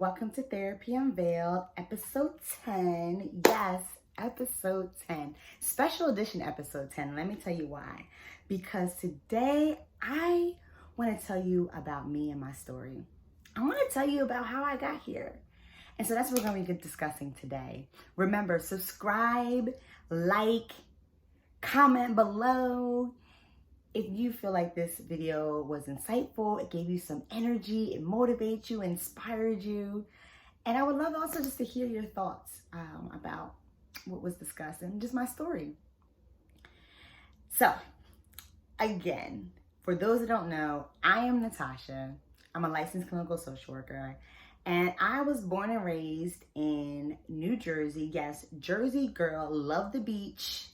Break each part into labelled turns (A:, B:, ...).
A: welcome to Therapy Unveiled, episode 10. Yes, episode 10. Special edition episode 10. Let me tell you why. Because today I want to tell you about me and my story. I want to tell you about how I got here. And so that's what we're going to be discussing today. Remember, subscribe, like, comment below. If you feel like this video was insightful, it gave you some energy, it motivates you, inspired you. And I would love also just to hear your thoughts about what was discussed and just my story. So, again, for those that don't know, I am Natasha. I'm a licensed clinical social worker. And I was born and raised in New Jersey. Yes, Jersey girl, love the beach.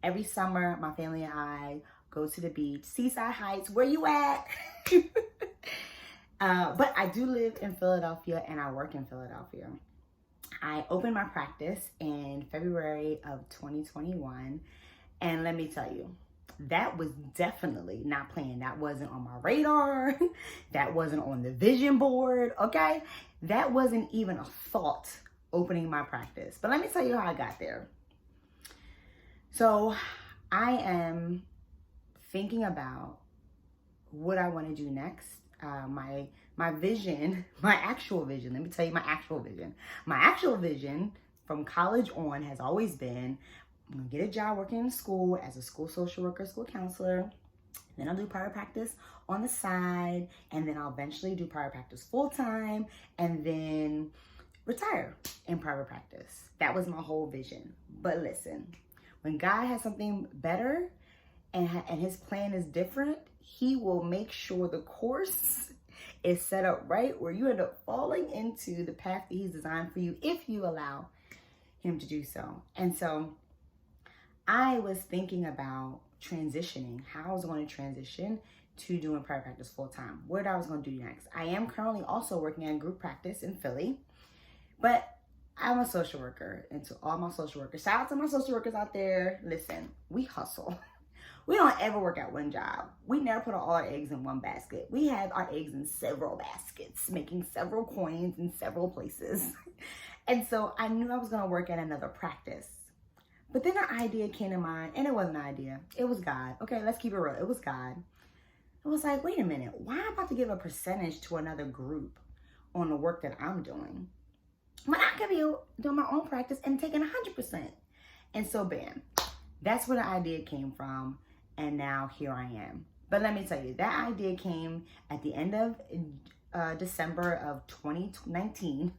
A: Every summer, my family and I go to the beach. Seaside Heights, where you at? But I do live in Philadelphia and I work in Philadelphia. I opened my practice in February of 2021. And let me tell you, that was definitely not planned. That wasn't on my radar. That wasn't on the vision board, okay? That wasn't even a thought, opening my practice. But let me tell you how I got there. So I am thinking about what I want to do next. My vision, my actual vision, let me tell you my actual vision. My actual vision from college on has always been, I'm going to get a job working in school as a school social worker, school counselor. Then I'll do private practice on the side. And then I'll eventually do private practice full time and then retire in private practice. That was my whole vision. But listen, when God has something better, and his plan is different, he will make sure the course is set up right where you end up falling into the path that he's designed for you if you allow him to do so. And so I was thinking about transitioning, how I was going to transition to doing private practice full time, what I was going to do next. I am currently also working in group practice in Philly, but I'm a social worker, and to all my social workers, shout out to my social workers out there. Listen, we hustle. We don't ever work at one job. We never put all our eggs in one basket. We have our eggs in several baskets, making several coins in several places. And so I knew I was going to work at another practice. But then an idea came to mind, and it wasn't an idea. It was God. Okay, let's keep it real. It was God. It was like, wait a minute. Why am I about to give a percentage to another group on the work that I'm doing when I could be doing my own practice and taking 100%? And so, bam, that's where the idea came from. And now here I am. But let me tell you, that idea came at the end of December of 2019.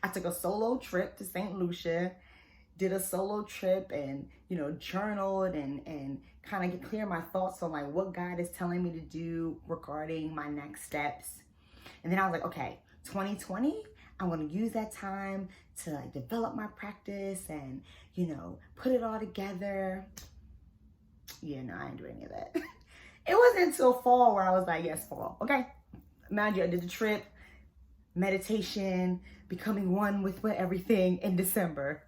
A: I took a solo trip to St. Lucia, did a solo trip and, journaled and kind of get clear my thoughts on like what God is telling me to do regarding my next steps. And then I was like, okay, 2020, I'm going to use that time to like develop my practice and, put it all together. Yeah, no, I didn't do any of that. It wasn't until fall where I was like, yes, fall. Okay. Mind you, I did the trip, meditation, becoming one with everything in December.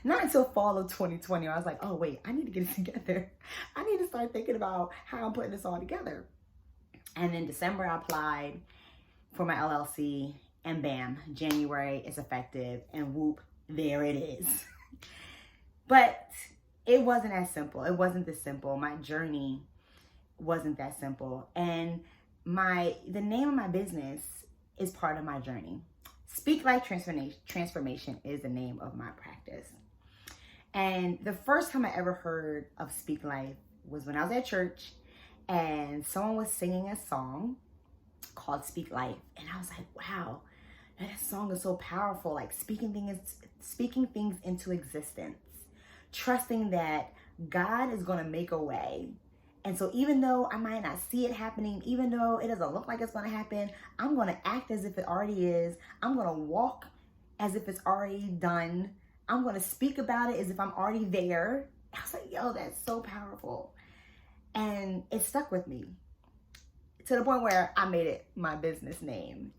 A: Not until fall of 2020, I was like, oh, wait, I need to get it together. I need to start thinking about how I'm putting this all together. And in December, I applied for my LLC, and bam, January is effective, and whoop, there it is. But it wasn't as simple. It wasn't this simple. My journey wasn't that simple. And the name of my business is part of my journey. Speak Life Transformation is the name of my practice. And the first time I ever heard of Speak Life was when I was at church and someone was singing a song called Speak Life. And I was like, wow, that song is so powerful. Like speaking things into existence. Trusting that God is going to make a way. And so even though I might not see it happening, even though it doesn't look like it's going to happen, I'm going to act as if it already is. I'm going to walk as if it's already done. I'm going to speak about it as if I'm already there. I was like, yo, that's so powerful. And it stuck with me to the point where I made it my business name.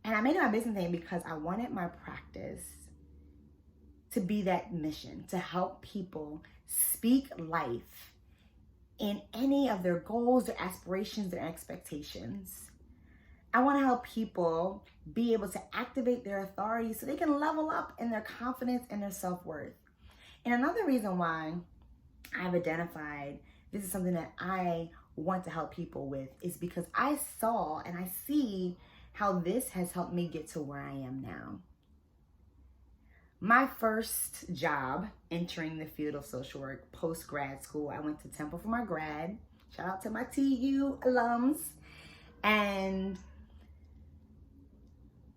A: And I made it my business name because I wanted my practice to be that mission, to help people speak life in any of their goals, their aspirations, their expectations. I want to help people be able to activate their authority so they can level up in their confidence and their self-worth. And another reason why I've identified this is something that I want to help people with is because I saw and I see how this has helped me get to where I am now. My first job entering the field of social work post grad school, I went to Temple for my grad. Shout out to my TU alums. And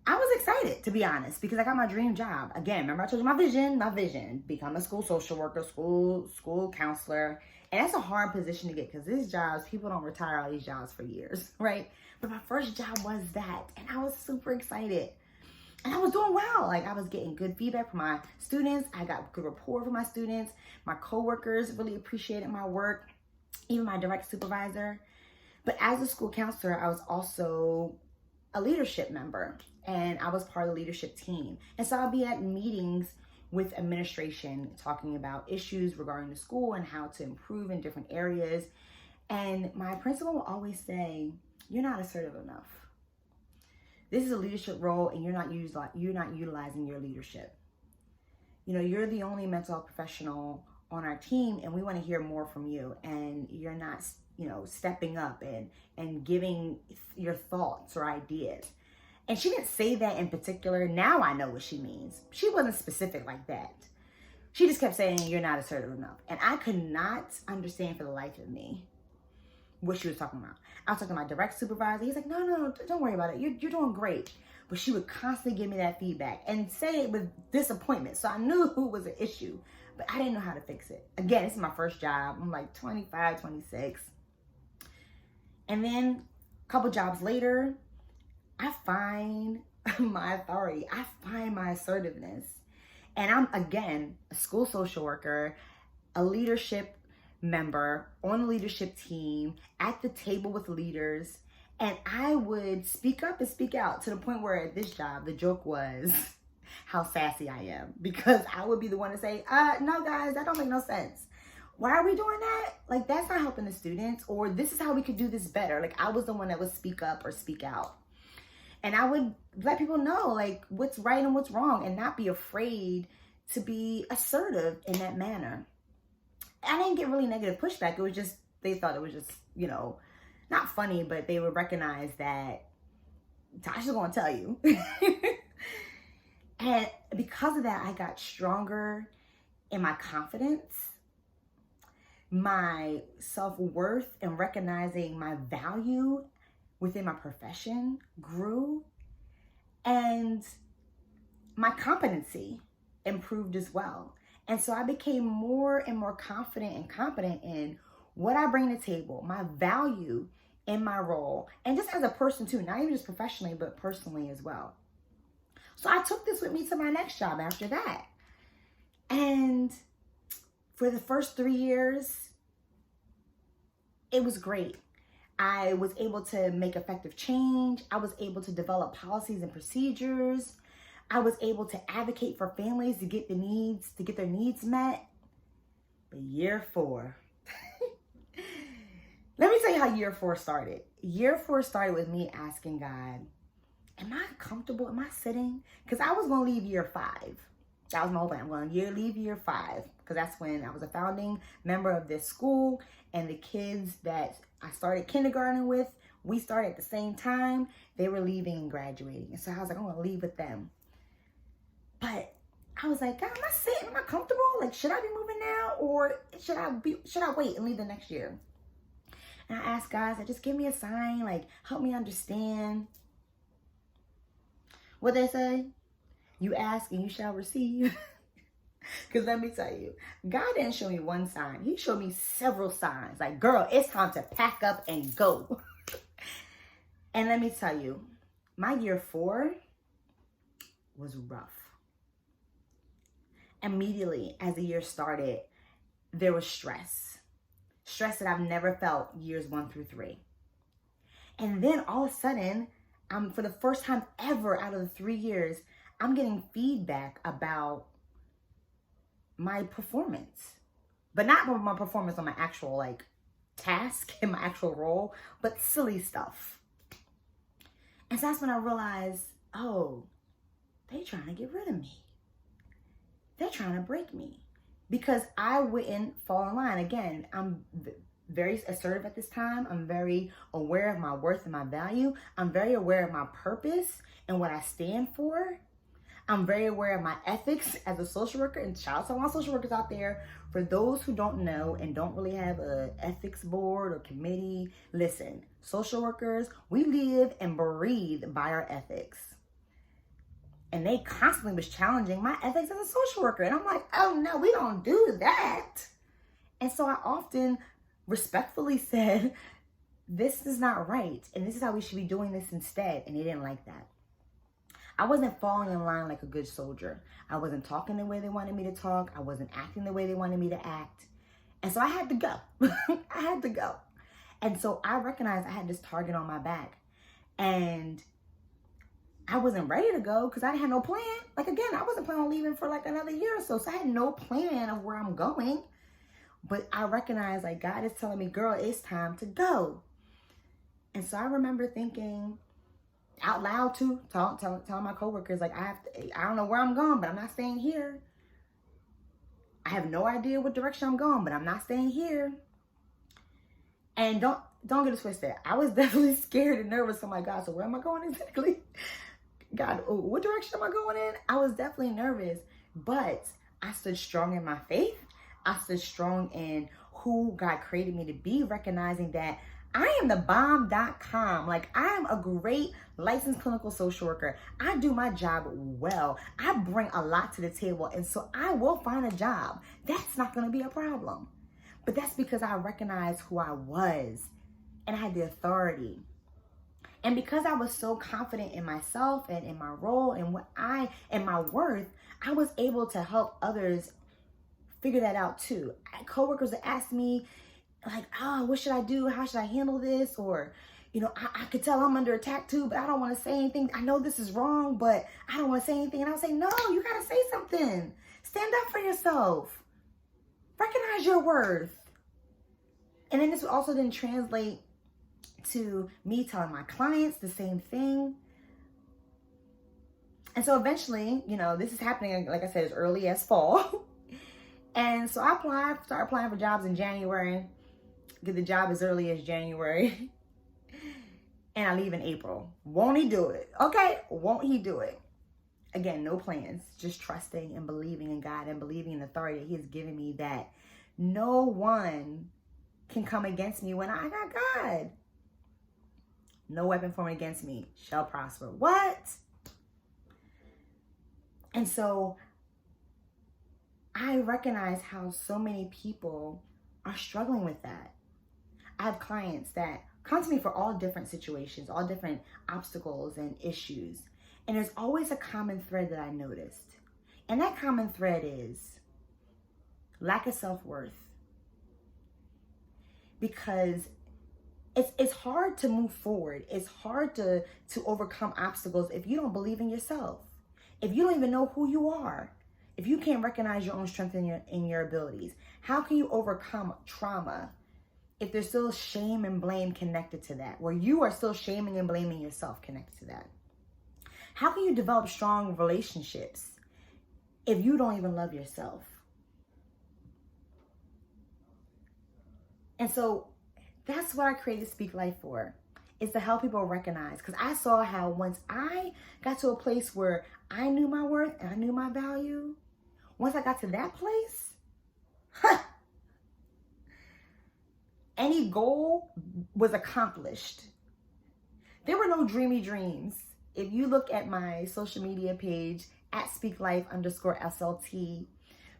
A: I was excited, to be honest, because I got my dream job. Again, remember I told you my vision, become a school social worker, school counselor. And that's a hard position to get because these jobs, people don't retire all these jobs for years, right? But my first job was that, and I was super excited. And I was doing well. Like, I was getting good feedback from my students. I got good rapport from my students. My coworkers really appreciated my work, even my direct supervisor. But as a school counselor, I was also a leadership member, and I was part of the leadership team. And so I'll be at meetings with administration talking about issues regarding the school and how to improve in different areas. And my principal will always say, "You're not assertive enough. This is a leadership role and you're not utilizing your leadership. You know, you're the only mental health professional on our team and we want to hear more from you, and you're not, stepping up and giving your thoughts or ideas." And she didn't say that in particular. Now I know what she means. She wasn't specific like that. She just kept saying, "You're not assertive enough." And I could not understand for the life of me what she was talking about. I was talking to my direct supervisor. He's like, no, don't worry about it. You're doing great. But she would constantly give me that feedback and say it with disappointment. So I knew it was an issue, but I didn't know how to fix it. Again, this is my first job. I'm like 25, 26. And then a couple jobs later, I find my authority. I find my assertiveness. And I'm, again, a school social worker, a leadership member on the leadership team, at the table with leaders. And I would speak up and speak out to the point where at this job, the joke was how sassy I am. Because I would be the one to say, no, guys, that don't make no sense. Why are we doing that? Like, that's not helping the students. Or this is how we could do this better. Like, I was the one that would speak up or speak out. And I would let people know, like, what's right and what's wrong, and not be afraid to be assertive in that manner. I didn't get really negative pushback. It was just, they thought it was just, not funny, but they would recognize that Tasha's going to tell you. And because of that, I got stronger in my confidence, my self-worth, and recognizing my value within my profession grew, and my competency improved as well. And so I became more and more confident and competent in what I bring to the table, my value in my role, and just as a person too, not even just professionally, but personally as well. So I took this with me to my next job after that. And for the first 3 years, it was great. I was able to make effective change. I was able to develop policies and procedures. I was able to advocate for families to get their needs met. But year 4, let me tell you how year 4 started. Year 4 started with me asking God, am I comfortable? Am I sitting? Because I was going to leave year 5. That was my whole plan. I'm going to leave year 5 because that's when I was a founding member of this school, and the kids that I started kindergarten with, we started at the same time. They were leaving and graduating. And so I was like, I'm going to leave with them. But I was like, God, am I sitting? Am I comfortable? Like, should I be moving now, or should I wait and leave the next year? And I asked God, I said, just give me a sign, like, help me understand. What they say? You ask and you shall receive. Because let me tell you, God didn't show me one sign. He showed me several signs. Like, girl, it's time to pack up and go. And let me tell you, my year 4 was rough. Immediately, as the year started, there was stress. Stress that I've never felt years 1 through 3. And then all of a sudden, for the first time ever out of the 3 years, I'm getting feedback about my performance. But not my performance on my actual, task and my actual role, but silly stuff. And so that's when I realized, oh, they trying to get rid of me. They're trying to break me because I wouldn't fall in line. Again, I'm very assertive at this time. I'm very aware of my worth and my value. I'm very aware of my purpose and what I stand for. I'm very aware of my ethics as a social worker, and shout out to all my social workers out there. For those who don't know and don't really have a ethics board or committee, listen, social workers, we live and breathe by our ethics. And they constantly was challenging my ethics as a social worker. And I'm like, oh no, we don't do that. And so I often respectfully said, this is not right. And this is how we should be doing this instead. And they didn't like that. I wasn't falling in line like a good soldier. I wasn't talking the way they wanted me to talk. I wasn't acting the way they wanted me to act. And so I had to go. I had to go. And so I recognized I had this target on my back. And I wasn't ready to go because I didn't have no plan. Like, again, I wasn't planning on leaving for like another year or so. So I had no plan of where I'm going. But I recognized, like, God is telling me, girl, it's time to go. And so I remember thinking out loud too, telling my coworkers, like, I don't know where I'm going, but I'm not staying here. I have no idea what direction I'm going, but I'm not staying here. And don't get it twisted. I was definitely scared and nervous. Oh my God, so where am I going exactly? God, what direction am I going in? I was definitely nervous, but I stood strong in my faith. I stood strong in who God created me to be, recognizing that I am the bomb.com. Like, I am a great licensed clinical social worker. I do my job well. I bring a lot to the table, and so I will find a job. That's not going to be a problem. But that's because I recognized who I was, and I had the authority. And because I was so confident in myself and in my role and my worth, I was able to help others figure that out too. Coworkers would ask me, like, oh, what should I do? How should I handle this? Or, you know, I could tell I'm under attack too, but I don't want to say anything. I know this is wrong, but I don't want to say anything. And I'll say, no, you got to say something. Stand up for yourself. Recognize your worth. And then this also didn't translate to me telling my clients the same thing. And so eventually, you know, this is happening, like I said, as early as fall. And so I started applying for jobs in January, get the job as early as January, and I leave in April. Won't he do it? Okay, won't he do it? Again, no plans, just trusting and believing in God and believing in the authority that he has given me, that no one can come against me when I got God. No weapon formed against me shall prosper. What? And so I recognize how so many people are struggling with that. I have clients that come to me for all different situations, all different obstacles and issues. And there's always a common thread that I noticed. And that common thread is lack of self-worth. Because it's hard to move forward. It's hard to overcome obstacles if you don't believe in yourself. If you don't even know who you are. If you can't recognize your own strength in your abilities. How can you overcome trauma if there's still shame and blame connected to that? Where you are still shaming and blaming yourself connected to that. How can you develop strong relationships if you don't even love yourself? And so that's what I created Speak Life for, is to help people recognize. Because I saw how once I got to a place where I knew my worth and I knew my value, once I got to that place, any goal was accomplished. There were no dreamy dreams. If you look at my social media page, at @SpeakLife_SLT,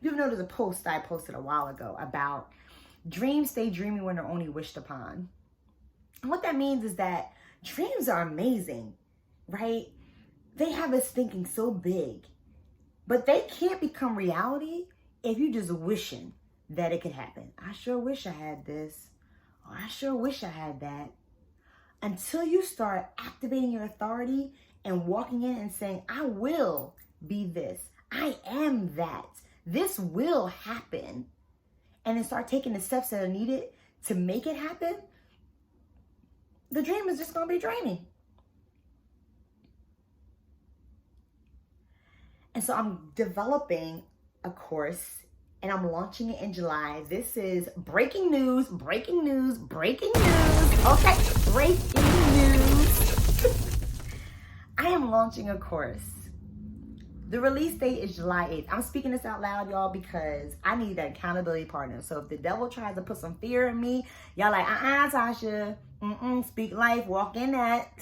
A: you'll notice a post I posted a while ago about dreams stay dreamy when they're only wished upon. And what that means is that dreams are amazing, right? They have us thinking so big, but they can't become reality if you just wishing that it could happen. I sure wish I had this. Or I sure wish I had that. Until you start activating your authority and walking in and saying, I will be this. I am that. This will happen. And then start taking the steps that are needed to make it happen, the dream is just going to be dreamy. so I'm developing a course and I'm launching it in July. This is breaking news, breaking news, breaking news. Okay, breaking news. I am launching a course. The release date is July 8th. I'm speaking this out loud, y'all, because I need an accountability partner. So if the devil tries to put some fear in me, y'all like, Tasha, speak life, walk in that.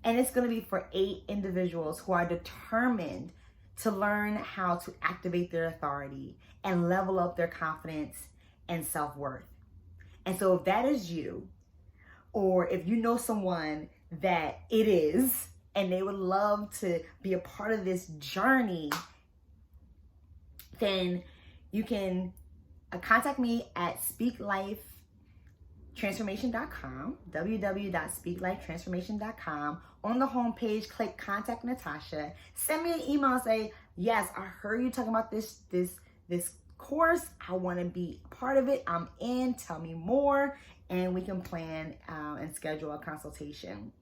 A: And it's going to be for 8 individuals who are determined to learn how to activate their authority and level up their confidence and self-worth. And so if that is you, or if you know someone that it is, and they would love to be a part of this journey, then you can contact me at speaklifetransformation.com, www.speaklifetransformation.com. On the homepage, click Contact Natasha. Send me an email and say, yes, I heard you talking about this course. I want to be a part of it. I'm in. Tell me more. And we can plan and schedule a consultation.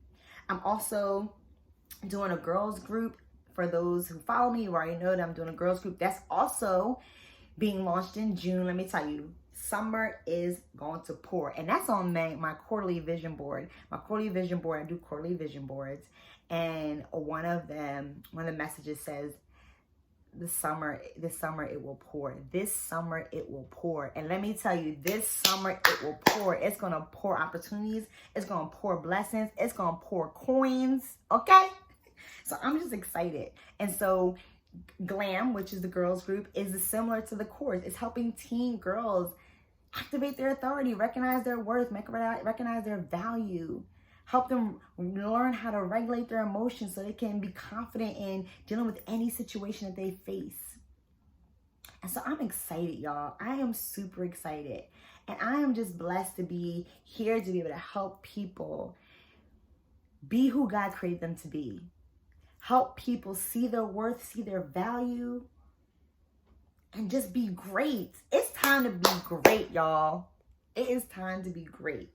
A: I'm also doing a girls group. For those who follow me, you already know that I'm doing a girls group. That's also being launched in June. Let me tell you, summer is going to pour. And that's on my quarterly vision board. My quarterly vision board, I do quarterly vision boards. And one of the messages says, this summer it will pour. This summer it will pour. And let me tell you, this summer it will pour. It's going to pour opportunities. It's going to pour blessings. It's going to pour coins. Okay? So I'm just excited. And so GLAM, which is the girls group, is similar to the course. It's helping teen girls activate their authority, recognize their worth, recognize their value, help them learn how to regulate their emotions so they can be confident in dealing with any situation that they face. And so I'm excited, y'all. I am super excited. And I am just blessed to be here to be able to help people be who God created them to be. Help people see their worth, see their value, and just be great. It's time to be great, y'all. It is time to be great.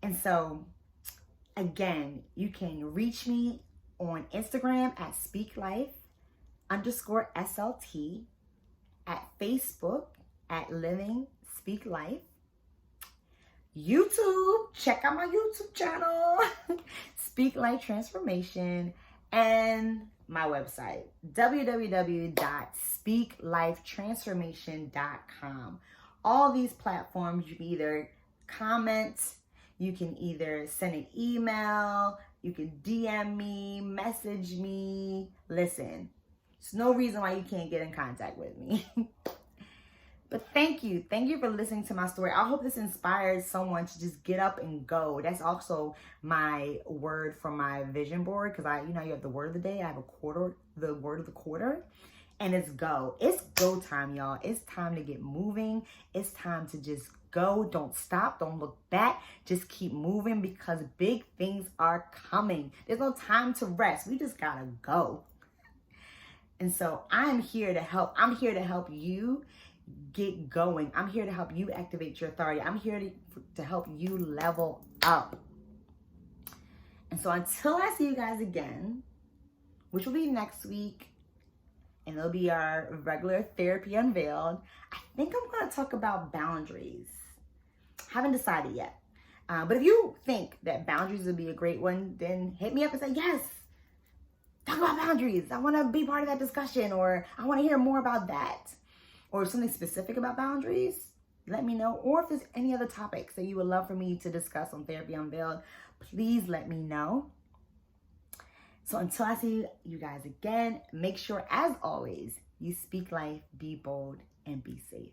A: And so, again, you can reach me on Instagram at speaklife_SLT, at Facebook at Living Speak Life, YouTube, check out my YouTube channel, Speak Life Transformation, and my website, www.speaklifetransformation.com. All these platforms, you can either comment, you can either send an email, you can DM me, message me. Listen, there's no reason why you can't get in contact with me. But thank you for listening to my story. I hope this inspires someone to just get up and go. That's also my word for my vision board, because you have the word of the day. I have the word of the quarter, and it's go. It's go time, y'all. It's time to get moving. It's time to just go. Don't stop. Don't look back. Just keep moving, because big things are coming. There's no time to rest. We just gotta go. And so I'm here to help. I'm here to help you get going. I'm here to help you activate your authority. I'm here to help you level up. And so until I see you guys again, which will be next week, and it'll be our regular therapy unveiled, I think I'm going to talk about boundaries. Haven't decided yet. But if you think that boundaries would be a great one, then hit me up and say, yes, talk about boundaries. I want to be part of that discussion, or I want to hear more about that. Or something specific about boundaries, let me know. Or if there's any other topics that you would love for me to discuss on Therapy Unveiled, please let me know. So until I see you guys again, make sure, as always, you speak life, be bold, and be safe.